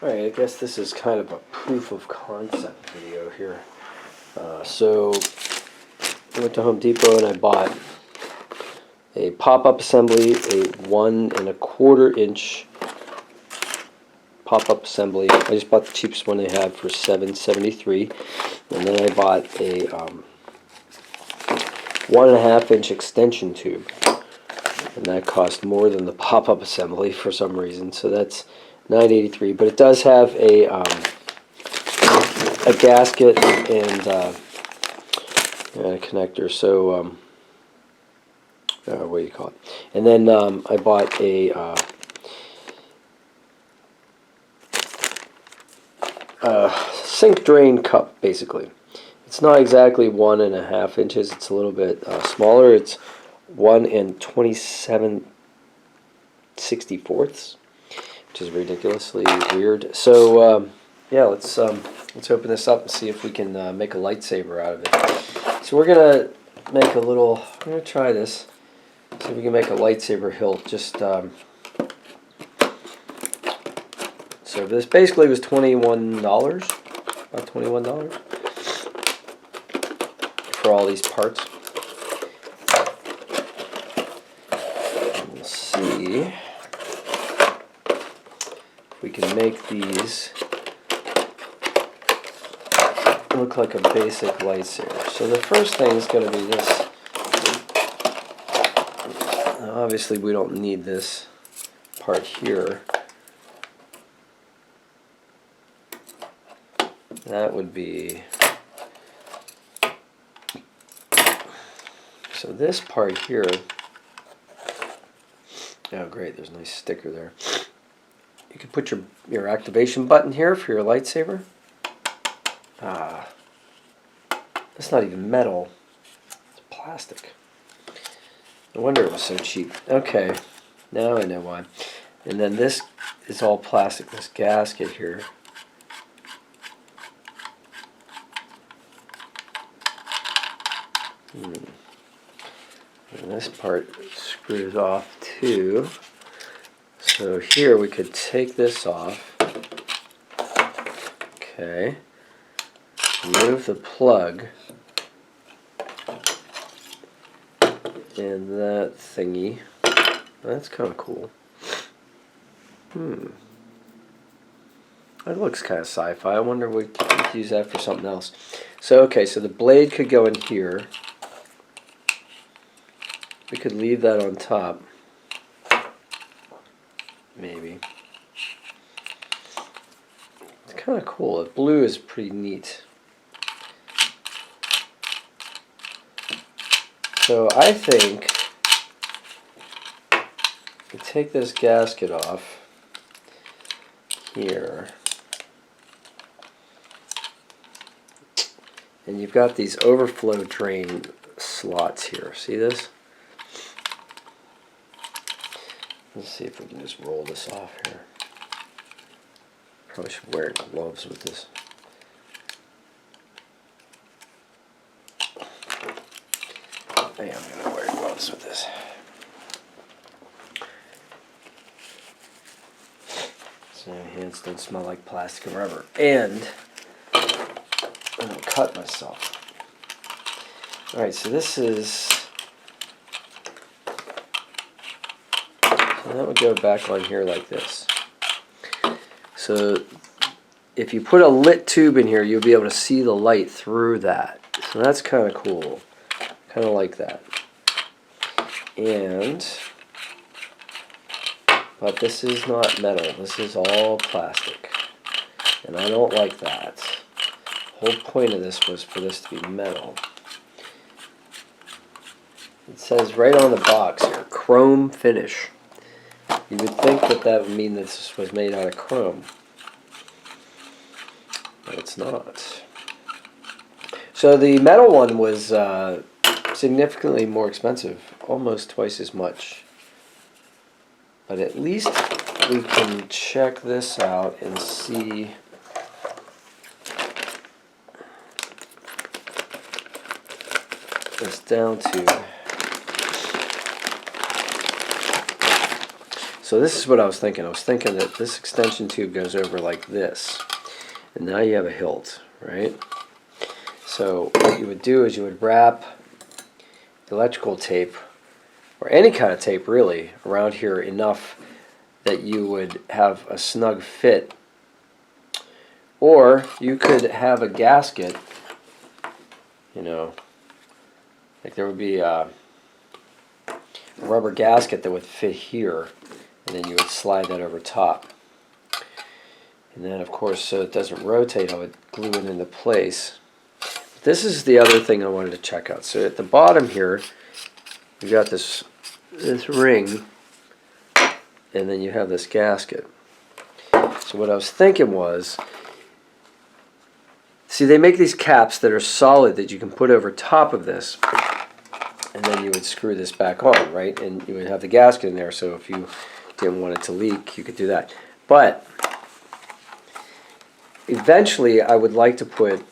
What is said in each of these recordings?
Alright, I guess this is kind of a proof of concept video here. So I went to Home Depot and I bought a pop-up assembly, a 1 1/4 inch pop-up assembly. I just bought the cheapest one they have for $7.73, and then I bought a 1 1/2 inch extension tube, and that cost more than the pop-up assembly for some reason. So that's $9.83, but it does have a gasket and a connector. So what do you call it? And then I bought a sink drain cup, basically. It's not exactly 1 1/2 inches. It's a little bit smaller. It's 1 27/64, which is ridiculously weird. So yeah, let's open this up and see if we can make a lightsaber out of it. So we're gonna make a little. I'm gonna try this. See if we can make a lightsaber hilt. Just so this basically was $21, about $21 for all these parts. And we'll see if we can make these look like a basic lightsaber. So the first thing is going to be this. Obviously we don't need this part here. That would be, so this part here, oh great, there's a nice sticker there. You could put your activation button here for your lightsaber. That's not even metal, it's plastic. No wonder it was so cheap. Okay, now I know why. And then this is all plastic, this gasket here. And this part screws off too. So here we could take this off. Okay. Remove the plug. And that thingy. That's kind of cool. That looks kind of sci-fi. I wonder if we could use that for something else. So okay, so the blade could go in here. We could leave that on top, maybe. It's kind of cool. The blue is pretty neat. So I think we take this gasket off here, and you've got these overflow drain slots here. See this? Let's see if we can just roll this off here. Probably should wear gloves with this. I am going to wear gloves with this. So my hands don't smell like plastic and rubber. And I don't cut myself. Alright, so this is... that would go back on here like this. So if you put a lit tube in here, you'll be able to see the light through that. So that's kind of cool. Kind of like that. But this is not metal. This is all plastic. And I don't like that. The whole point of this was for this to be metal. It says right on the box here, chrome finish. You would think that that would mean that this was made out of chrome, but it's not. So the metal one was significantly more expensive, almost twice as much. But at least we can check this out and see. It's down to. So this is what I was thinking. I was thinking that this extension tube goes over like this. And now you have a hilt, right? So what you would do is you would wrap electrical tape, or any kind of tape really, around here enough that you would have a snug fit. Or you could have a gasket, you know, like there would be a rubber gasket that would fit here, and then you would slide that over top. And then of course, so it doesn't rotate, I would glue it into place. This is the other thing I wanted to check out. So at the bottom here, you got this ring, and then you have this gasket. So what I was thinking was, see, they make these caps that are solid that you can put over top of this, and then you would screw this back on, right? And you would have the gasket in there, so if you didn't want it to leak, you could do that. But eventually, I would like to put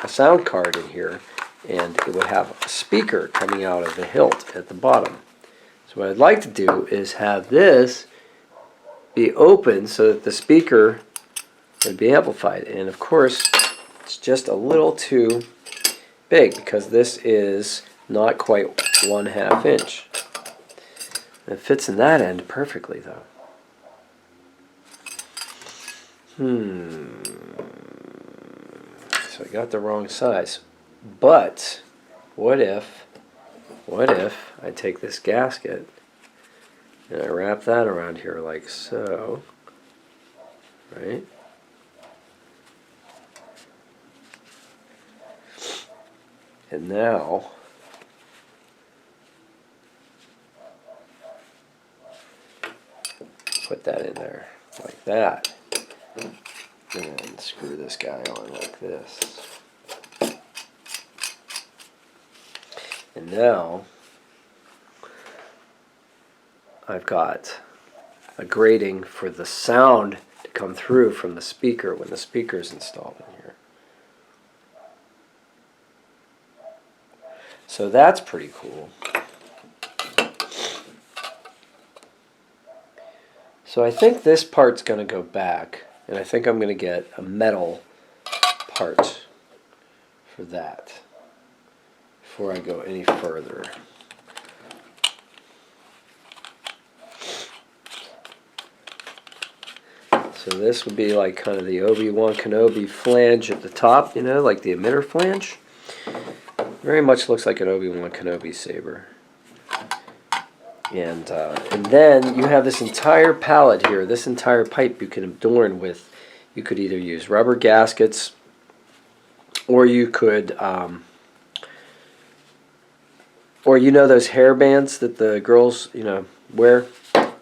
a sound card in here, and it would have a speaker coming out of the hilt at the bottom. So what I'd like to do is have this be open so that the speaker would be amplified. And of course, it's just a little too big because this is not quite 1/2 inch. It fits in that end perfectly though. So I got the wrong size. But what if I take this gasket and I wrap that around here like so, right? And now put that in there like that. And screw this guy on like this. And now I've got a grating for the sound to come through from the speaker when the speaker is installed in here. So that's pretty cool. So I think this part's going to go back, and I think I'm going to get a metal part for that before I go any further. So this would be like kind of the Obi-Wan Kenobi flange at the top, you know, like the emitter flange. Very much looks like an Obi-Wan Kenobi saber. And then you have this entire palette here, this entire pipe you can adorn with. You could either use rubber gaskets, or you could, or you know those hair bands that the girls, you know, wear?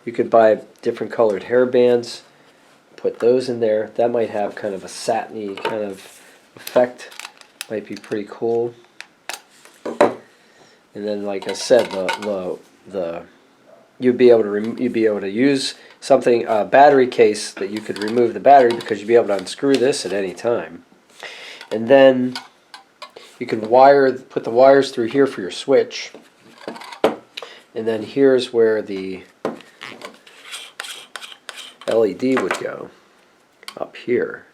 You could buy different colored hair bands, put those in there. That might have kind of a satiny kind of effect. Might be pretty cool. And then, like I said, you'd be able to use something, a battery case that you could remove the battery, because you'd be able to unscrew this at any time. And then you can put the wires through here for your switch. And then here's where the LED would go, up here.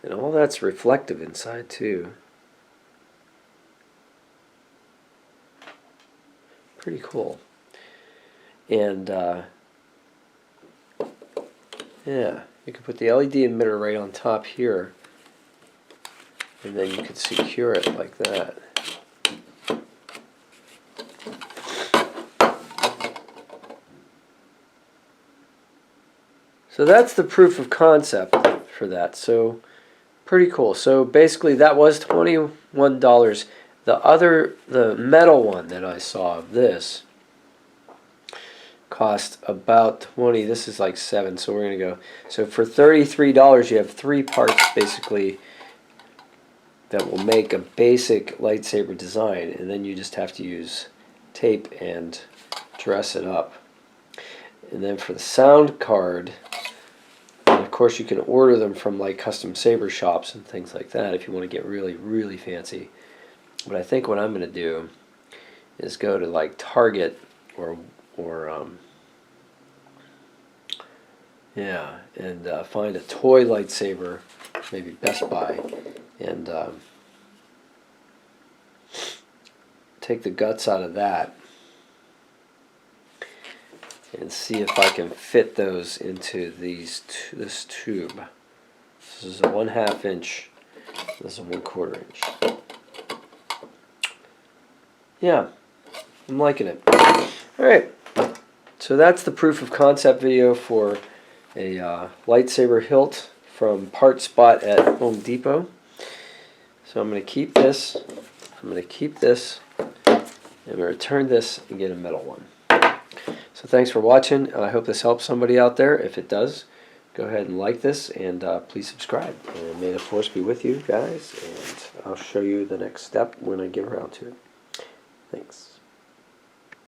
And all that's reflective inside too. Pretty cool. And yeah, you can put the LED emitter right on top here, and then you could secure it like that. So that's the proof of concept for that. So pretty cool. So basically that was $21. The metal one that I saw of this cost about 20. This is like 7, so we're gonna go. So for $33, you have 3 parts basically that will make a basic lightsaber design, and then you just have to use tape and dress it up. And then for the sound card, and of course you can order them from like custom saber shops and things like that if you want to get really, really fancy. But I think what I'm going to do is go to like Target or yeah, and find a toy lightsaber, maybe Best Buy, and take the guts out of that and see if I can fit those into this tube. This is a 1/2 inch. This is a 1/4 inch. Yeah, I'm liking it. All right, so that's the proof of concept video for a lightsaber hilt from Part Spot at Home Depot. So I'm going to keep this. I'm going to keep this. I'm going to return this and get a metal one. So thanks for watching. I hope this helps somebody out there. If it does, go ahead and like this, and please subscribe. And may the force be with you guys, and I'll show you the next step when I get around to it. Thanks.